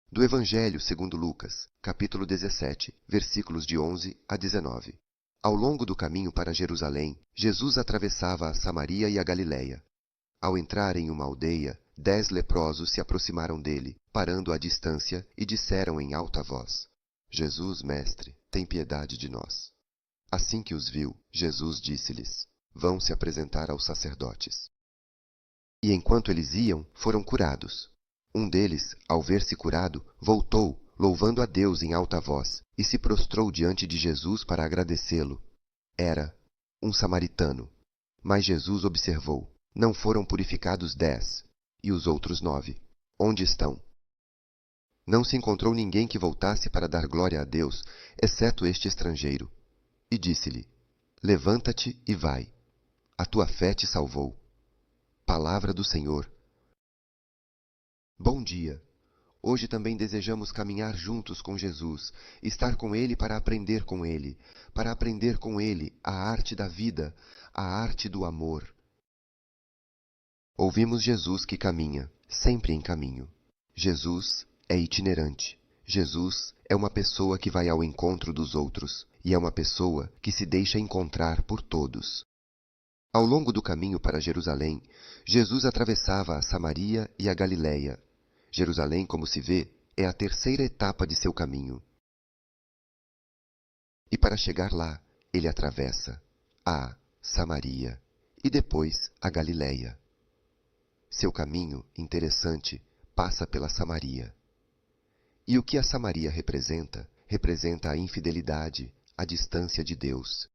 Do Evangelho segundo Lucas, capítulo 17, versículos de 11 a 19. Ao longo do caminho para Jerusalém, Jesus atravessava a Samaria e a Galiléia. Ao entrar em uma aldeia, 10 leprosos se aproximaram dele, parando à distância, e disseram em alta voz: Jesus, mestre, tem piedade de nós. Assim que os viu, Jesus disse-lhes: Vão se apresentar aos sacerdotes. E enquanto eles iam, foram curados. Um deles, ao ver-se curado, voltou, louvando a Deus em alta voz, e se prostrou diante de Jesus para agradecê-lo. Era um samaritano. Mas Jesus observou: Não foram purificados 10, e os outros 9? Onde estão? Não se encontrou ninguém que voltasse para dar glória a Deus, exceto este estrangeiro. E disse-lhe: Levanta-te e vai. A tua fé te salvou. Palavra do Senhor. Bom dia! Hoje também desejamos caminhar juntos com Jesus, estar com Ele para aprender com Ele a arte da vida, a arte do amor. Ouvimos Jesus que caminha, sempre em caminho. Jesus é itinerante. Jesus é uma pessoa que vai ao encontro dos outros, e é uma pessoa que se deixa encontrar por todos. Ao longo do caminho para Jerusalém, Jesus atravessava a Samaria e a Galiléia. Jerusalém, como se vê, é a terceira etapa de seu caminho. E para chegar lá, ele atravessa a Samaria e depois a Galiléia. Seu caminho, interessante, passa pela Samaria. E o que a Samaria representa? Representa a infidelidade, a distância de Deus.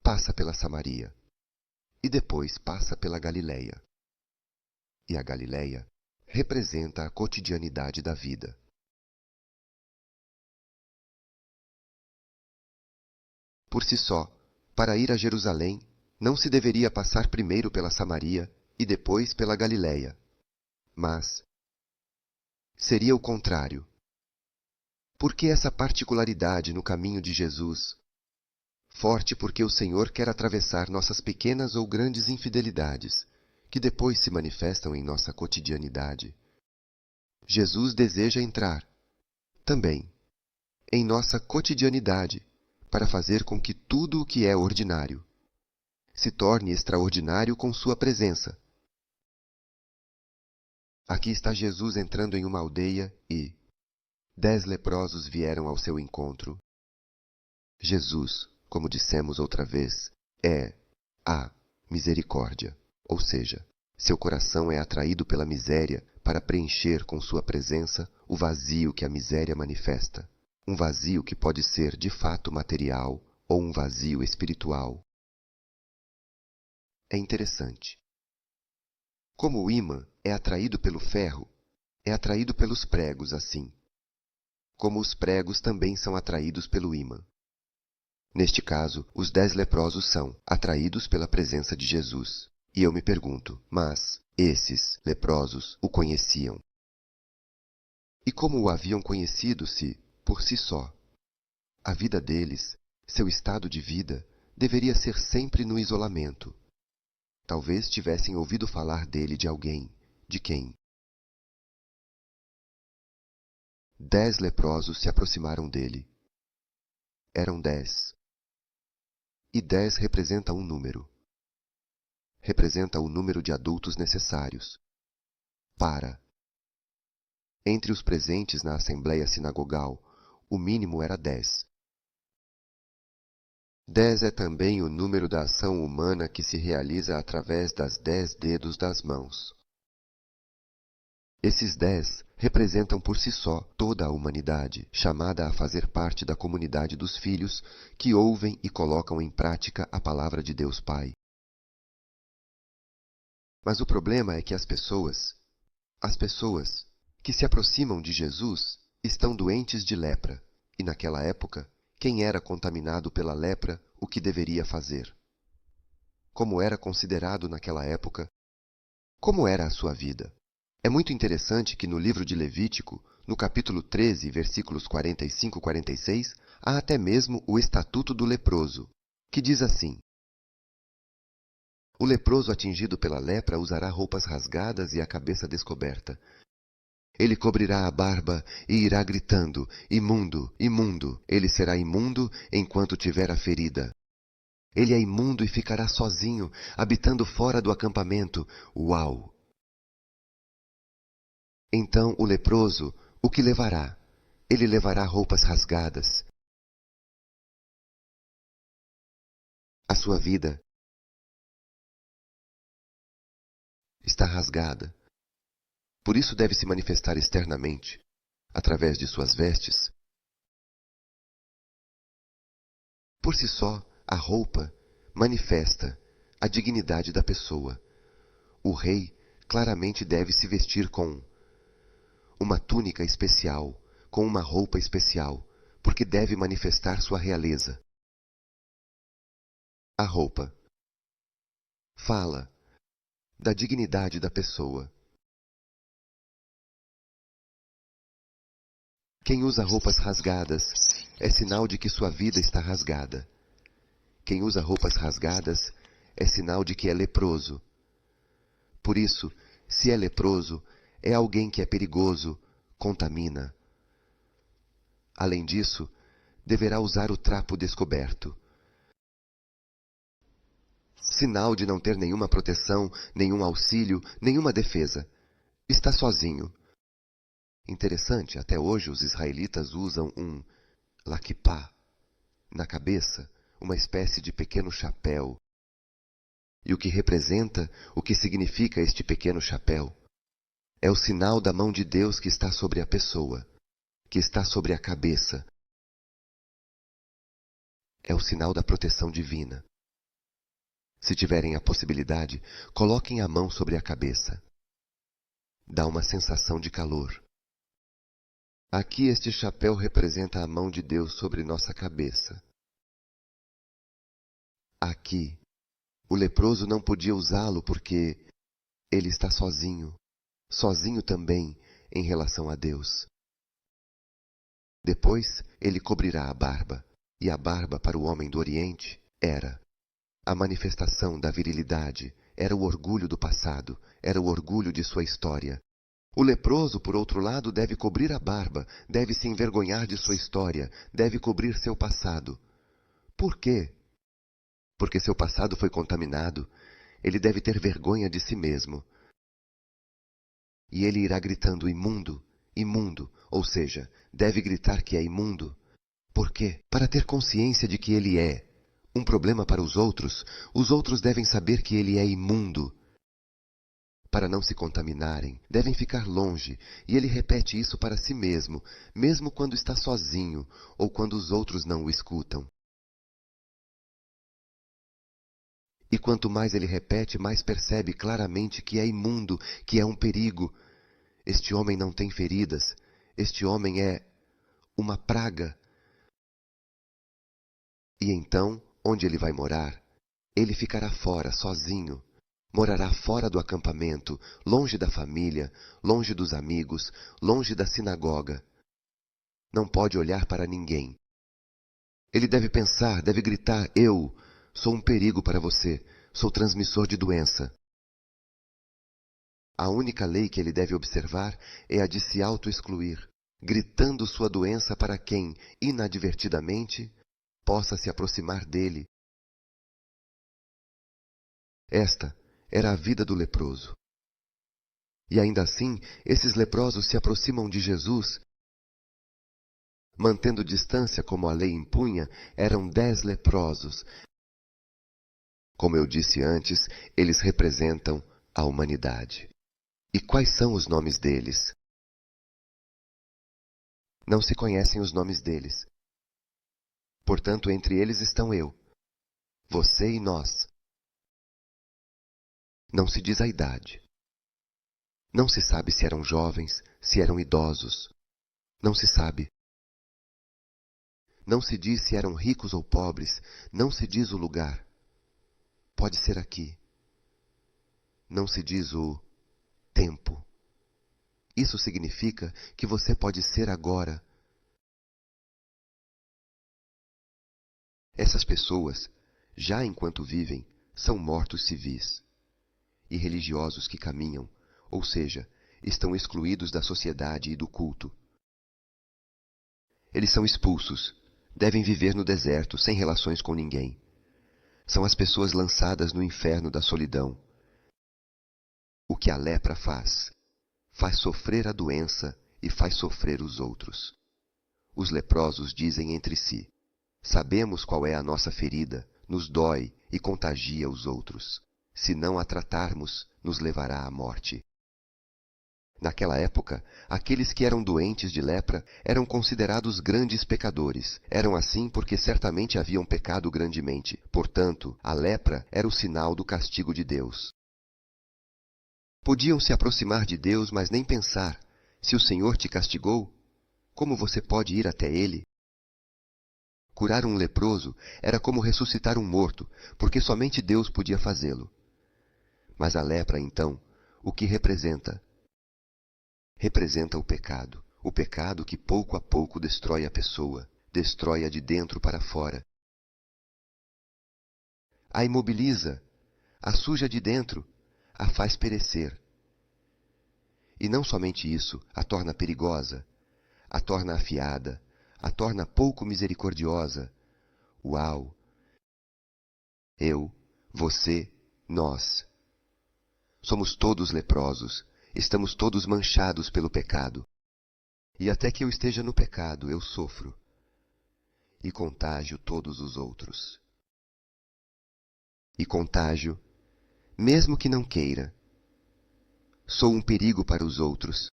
Passa pela Samaria e depois passa pela Galiléia. E a Galiléia representa a cotidianidade da vida. Por si só, para ir a Jerusalém, não se deveria passar primeiro pela Samaria e depois pela Galiléia. Mas seria o contrário. Por que essa particularidade no caminho de Jesus? Forte porque o Senhor quer atravessar nossas pequenas ou grandes infidelidades, que depois se manifestam em nossa cotidianidade. Jesus deseja entrar, também, em nossa cotidianidade, para fazer com que tudo o que é ordinário se torne extraordinário com sua presença. Aqui está Jesus entrando em uma aldeia e 10 leprosos vieram ao seu encontro. Jesus, como dissemos outra vez, é a misericórdia, ou seja, seu coração é atraído pela miséria para preencher com sua presença o vazio que a miséria manifesta. Um vazio que pode ser de fato material ou um vazio espiritual. É interessante. Como o ímã é atraído pelo ferro, é atraído pelos pregos assim. Como os pregos também são atraídos pelo ímã. Neste caso, os 10 leprosos são atraídos pela presença de Jesus. E eu me pergunto, mas esses leprosos o conheciam? E como o haviam conhecido se, por si só? A vida deles, seu estado de vida, deveria ser sempre no isolamento. Talvez tivessem ouvido falar dele de alguém. De quem? 10 leprosos se aproximaram dele. Eram 10. E 10 representa um número. Representa o número de adultos necessários. Entre os presentes na assembleia sinagogal, o mínimo era 10. 10 é também o número da ação humana que se realiza através das 10 dedos das mãos. Esses 10 representam por si só toda a humanidade, chamada a fazer parte da comunidade dos filhos que ouvem e colocam em prática a palavra de Deus Pai. Mas o problema é que as pessoas que se aproximam de Jesus estão doentes de lepra, e naquela época, quem era contaminado pela lepra, o que deveria fazer? Como era considerado naquela época? Como era a sua vida? É muito interessante que no livro de Levítico, no capítulo 13, versículos 45 e 46, há até mesmo o estatuto do leproso, que diz assim: O leproso atingido pela lepra usará roupas rasgadas e a cabeça descoberta. Ele cobrirá a barba e irá gritando: imundo, imundo. Ele será imundo enquanto tiver a ferida. Ele é imundo e ficará sozinho, habitando fora do acampamento. Uau! Então o leproso, o que levará? Ele levará roupas rasgadas. A sua vida está rasgada. Por isso deve se manifestar externamente, através de suas vestes. Por si só, a roupa manifesta a dignidade da pessoa. O rei claramente deve se vestir com uma túnica especial, com uma roupa especial, porque deve manifestar sua realeza. A roupa fala da dignidade da pessoa. Quem usa roupas rasgadas é sinal de que sua vida está rasgada. Quem usa roupas rasgadas é sinal de que é leproso. Por isso, se é leproso, é alguém que é perigoso, contamina. Além disso, deverá usar o trapo descoberto. Sinal de não ter nenhuma proteção, nenhum auxílio, nenhuma defesa. Está sozinho. Interessante, até hoje os israelitas usam um laquipá na cabeça, uma espécie de pequeno chapéu. E o que representa, o que significa este pequeno chapéu? É o sinal da mão de Deus que está sobre a pessoa, que está sobre a cabeça. É o sinal da proteção divina. Se tiverem a possibilidade, coloquem a mão sobre a cabeça. Dá uma sensação de calor. Aqui este chapéu representa a mão de Deus sobre nossa cabeça. Aqui, o leproso não podia usá-lo porque ele está sozinho, sozinho também em relação a Deus. Depois, ele cobrirá a barba, e a barba para o homem do Oriente era a manifestação da virilidade, era o orgulho do passado, era o orgulho de sua história. O leproso, por outro lado, deve cobrir a barba, deve se envergonhar de sua história, deve cobrir seu passado. Por quê? Porque seu passado foi contaminado, ele deve ter vergonha de si mesmo. E ele irá gritando imundo, imundo, ou seja, deve gritar que é imundo. Por quê? Para ter consciência de que ele é um problema para os outros devem saber que ele é imundo. Para não se contaminarem, devem ficar longe, e ele repete isso para si mesmo, mesmo quando está sozinho ou quando os outros não o escutam. E quanto mais ele repete, mais percebe claramente que é imundo, que é um perigo. Este homem não tem feridas, este homem é uma praga. E então, onde ele vai morar? Ele ficará fora, sozinho. Morará fora do acampamento, longe da família, longe dos amigos, longe da sinagoga. Não pode olhar para ninguém. Ele deve pensar, deve gritar: eu sou um perigo para você, sou transmissor de doença. A única lei que ele deve observar é a de se auto-excluir, gritando sua doença para quem, inadvertidamente, possa se aproximar dele. Esta era a vida do leproso. E ainda assim, esses leprosos se aproximam de Jesus. Mantendo distância como a lei impunha, eram 10 leprosos. Como eu disse antes, eles representam a humanidade. E quais são os nomes deles? Não se conhecem os nomes deles. Portanto, entre eles estão eu, você e nós. Não se diz a idade. Não se sabe se eram jovens, se eram idosos. Não se sabe. Não se diz se eram ricos ou pobres. Não se diz o lugar. Pode ser aqui. Não se diz o tempo. Isso significa que você pode ser agora. Essas pessoas, já enquanto vivem, são mortos civis e religiosos que caminham, ou seja, estão excluídos da sociedade e do culto. Eles são expulsos, devem viver no deserto, sem relações com ninguém. São as pessoas lançadas no inferno da solidão. O que a lepra faz? Faz sofrer a doença e faz sofrer os outros. Os leprosos dizem entre si: sabemos qual é a nossa ferida, nos dói e contagia os outros. Se não a tratarmos, nos levará à morte. Naquela época, aqueles que eram doentes de lepra eram considerados grandes pecadores. Eram assim porque certamente haviam pecado grandemente. Portanto, a lepra era o sinal do castigo de Deus. Podiam se aproximar de Deus, mas nem pensar: se o Senhor te castigou, como você pode ir até Ele? Curar um leproso era como ressuscitar um morto, porque somente Deus podia fazê-lo. Mas a lepra, então, o que representa? Representa o pecado que pouco a pouco destrói a pessoa, destrói-a de dentro para fora. A imobiliza, a suja de dentro, a faz perecer. E não somente isso, a torna perigosa, a torna afiada, a torna pouco misericordiosa. Uau! Eu, você, nós. Somos todos leprosos, estamos todos manchados pelo pecado. E até que eu esteja no pecado, eu sofro e contagio todos os outros. E contagio, mesmo que não queira. Sou um perigo para os outros.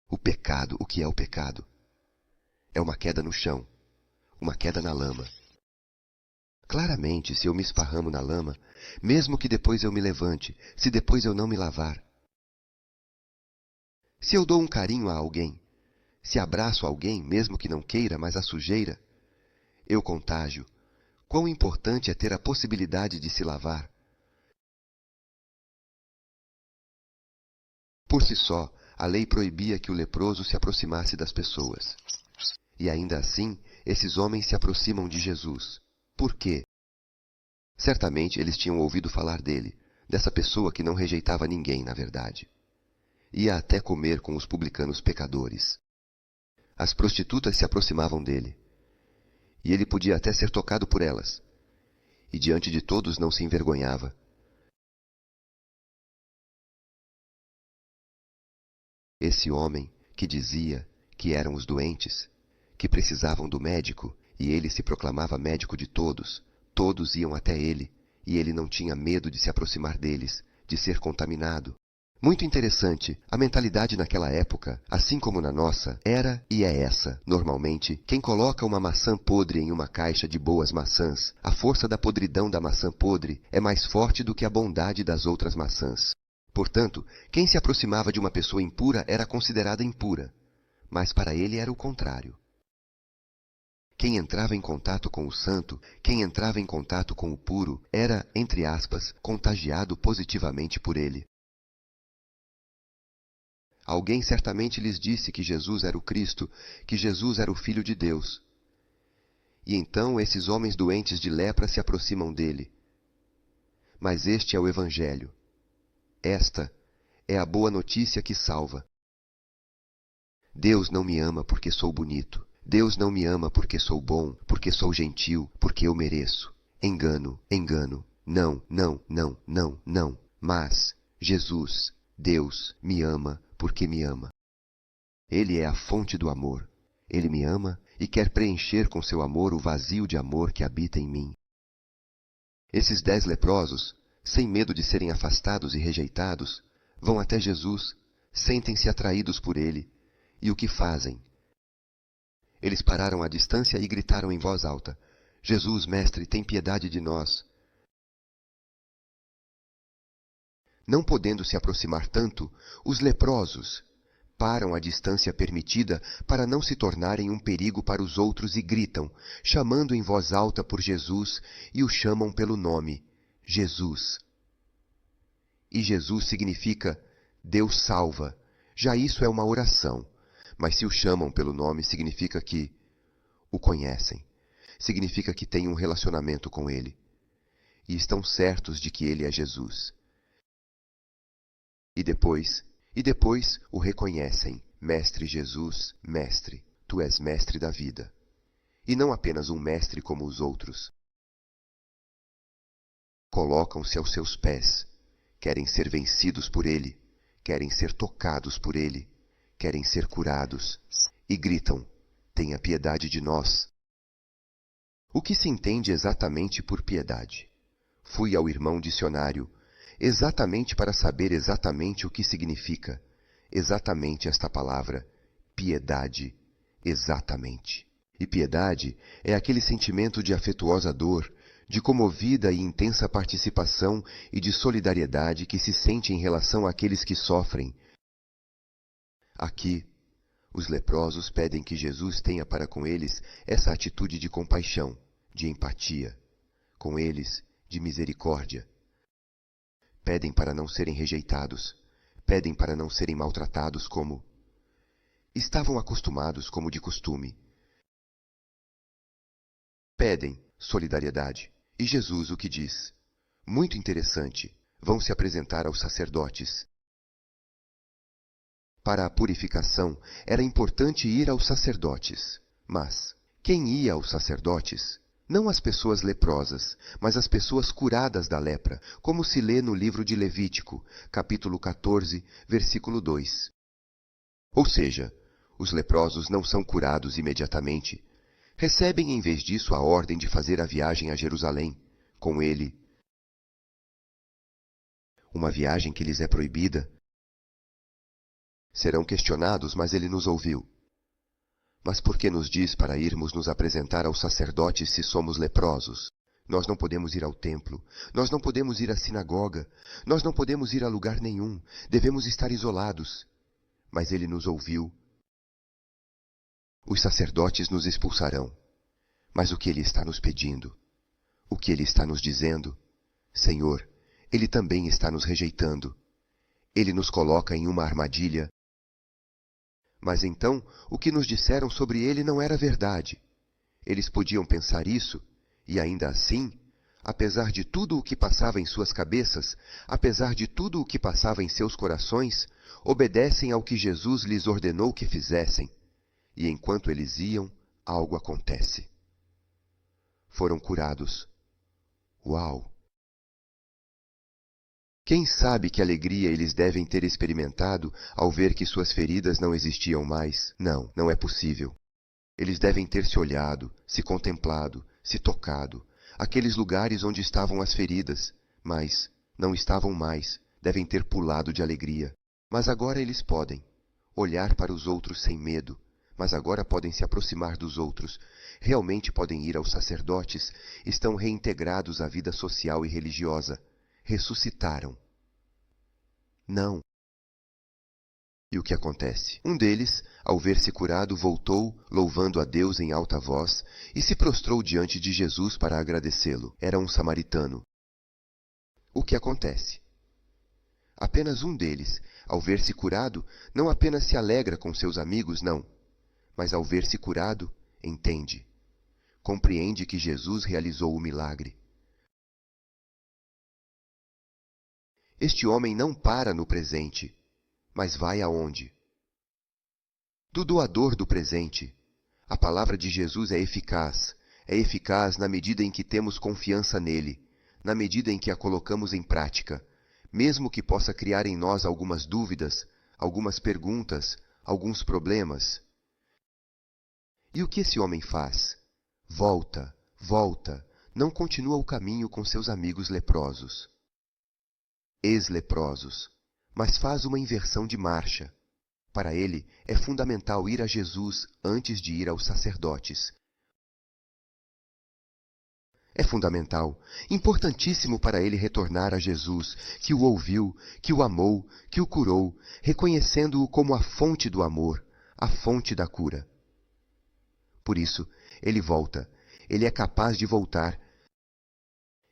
O pecado, o que é o pecado? É uma queda no chão, uma queda na lama. Claramente, se eu me esparramo na lama, mesmo que depois eu me levante, se depois eu não me lavar. Se eu dou um carinho a alguém, se abraço alguém, mesmo que não queira, mas a sujeira, eu contágio. Quão importante é ter a possibilidade de se lavar. Por si só, a lei proibia que o leproso se aproximasse das pessoas. E ainda assim, esses homens se aproximam de Jesus. Por quê? Certamente eles tinham ouvido falar dele, dessa pessoa que não rejeitava ninguém, na verdade. Ia até comer com os publicanos pecadores. As prostitutas se aproximavam dele. E ele podia até ser tocado por elas. E diante de todos não se envergonhava. Esse homem que dizia que eram os doentes, que precisavam do médico, e ele se proclamava médico de todos, todos iam até ele, e ele não tinha medo de se aproximar deles, de ser contaminado. Muito interessante, a mentalidade naquela época, assim como na nossa, era e é essa. Normalmente, quem coloca uma maçã podre em uma caixa de boas maçãs, a força da podridão da maçã podre é mais forte do que a bondade das outras maçãs. Portanto, quem se aproximava de uma pessoa impura era considerada impura, mas para ele era o contrário. Quem entrava em contato com o santo, quem entrava em contato com o puro, era, entre aspas, contagiado positivamente por ele. Alguém certamente lhes disse que Jesus era o Cristo, que Jesus era o Filho de Deus. E então esses homens doentes de lepra se aproximam dele. Mas este é o Evangelho. Esta é a boa notícia que salva. Deus não me ama porque sou bonito. Deus não me ama porque sou bom, porque sou gentil, porque eu mereço. Engano, engano. Não, não, não, não, não. Mas Jesus, Deus, me ama porque me ama. Ele é a fonte do amor. Ele me ama e quer preencher com seu amor o vazio de amor que habita em mim. Esses 10 leprosos, sem medo de serem afastados e rejeitados, vão até Jesus, sentem-se atraídos por ele, e o que fazem? Eles pararam à distância e gritaram em voz alta: Jesus, mestre, tem piedade de nós. Não podendo se aproximar tanto, os leprosos param a distância permitida para não se tornarem um perigo para os outros e gritam, chamando em voz alta por Jesus, e o chamam pelo nome, Jesus. E Jesus significa Deus salva. Já isso é uma oração, mas se o chamam pelo nome significa que o conhecem, significa que têm um relacionamento com ele, e estão certos de que ele é Jesus. E depois o reconhecem: Mestre Jesus, Mestre, Tu és Mestre da vida. E não apenas um mestre como os outros. Colocam-se aos seus pés, querem ser vencidos por Ele, querem ser tocados por Ele, querem ser curados, e gritam: tenha piedade de nós. O que se entende exatamente por piedade? Fui ao irmão dicionário, exatamente para saber exatamente o que significa, exatamente esta palavra, piedade, exatamente. E piedade é aquele sentimento de afetuosa dor, de comovida e intensa participação e de solidariedade que se sente em relação àqueles que sofrem. Aqui, os leprosos pedem que Jesus tenha para com eles essa atitude de compaixão, de empatia, com eles, de misericórdia. Pedem para não serem rejeitados, pedem para não serem maltratados como estavam acostumados, como de costume. Pedem solidariedade. E Jesus o que diz? Muito interessante. Vão se apresentar aos sacerdotes. Para a purificação, era importante ir aos sacerdotes. Mas quem ia aos sacerdotes? Não as pessoas leprosas, mas as pessoas curadas da lepra, como se lê no livro de Levítico, capítulo 14, versículo 2. Ou seja, os leprosos não são curados imediatamente. Recebem em vez disso a ordem de fazer a viagem a Jerusalém, com ele. Uma viagem que lhes é proibida. Serão questionados, mas ele nos ouviu. Mas por que nos diz para irmos nos apresentar aos sacerdotes se somos leprosos? Nós não podemos ir ao templo, nós não podemos ir à sinagoga, nós não podemos ir a lugar nenhum, devemos estar isolados. Mas ele nos ouviu. Os sacerdotes nos expulsarão. Mas o que ele está nos pedindo? O que ele está nos dizendo? Senhor, ele também está nos rejeitando. Ele nos coloca em uma armadilha. Mas então, o que nos disseram sobre ele não era verdade. Eles podiam pensar isso, e ainda assim, apesar de tudo o que passava em suas cabeças, apesar de tudo o que passava em seus corações, obedecem ao que Jesus lhes ordenou que fizessem. E enquanto eles iam, algo acontece. Foram curados. Uau! Quem sabe que alegria eles devem ter experimentado ao ver que suas feridas não existiam mais? Não, não é possível. Eles devem ter se olhado, se contemplado, se tocado, aqueles lugares onde estavam as feridas, mas não estavam mais, devem ter pulado de alegria. Mas agora eles podem olhar para os outros sem medo, mas agora podem se aproximar dos outros, realmente podem ir aos sacerdotes, estão reintegrados à vida social e religiosa. Ressuscitaram. Não. E o que acontece? Um deles, ao ver-se curado, voltou, louvando a Deus em alta voz, e se prostrou diante de Jesus para agradecê-lo. Era um samaritano. O que acontece? Apenas um deles, ao ver-se curado, não apenas se alegra com seus amigos, não, mas ao ver-se curado, entende. Compreende que Jesus realizou o milagre. Este homem não para no presente, mas vai aonde? Do doador do presente. A palavra de Jesus é eficaz na medida em que temos confiança nele, na medida em que a colocamos em prática, mesmo que possa criar em nós algumas dúvidas, algumas perguntas, alguns problemas. E o que esse homem faz? Volta, não continua o caminho com seus amigos leprosos. Ex-leprosos, mas faz uma inversão de marcha. Para ele, é fundamental ir a Jesus antes de ir aos sacerdotes. É fundamental, importantíssimo para ele retornar a Jesus, que o ouviu, que o amou, que o curou, reconhecendo-o como a fonte do amor, a fonte da cura. Por isso, ele volta, ele é capaz de voltar.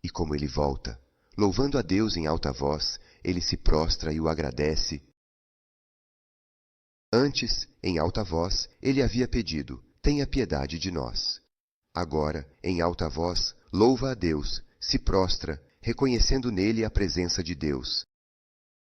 E como ele volta? Louvando a Deus em alta voz, ele se prostra e o agradece. Antes, em alta voz, ele havia pedido: tenha piedade de nós. Agora, em alta voz, louva a Deus, se prostra, reconhecendo nele a presença de Deus.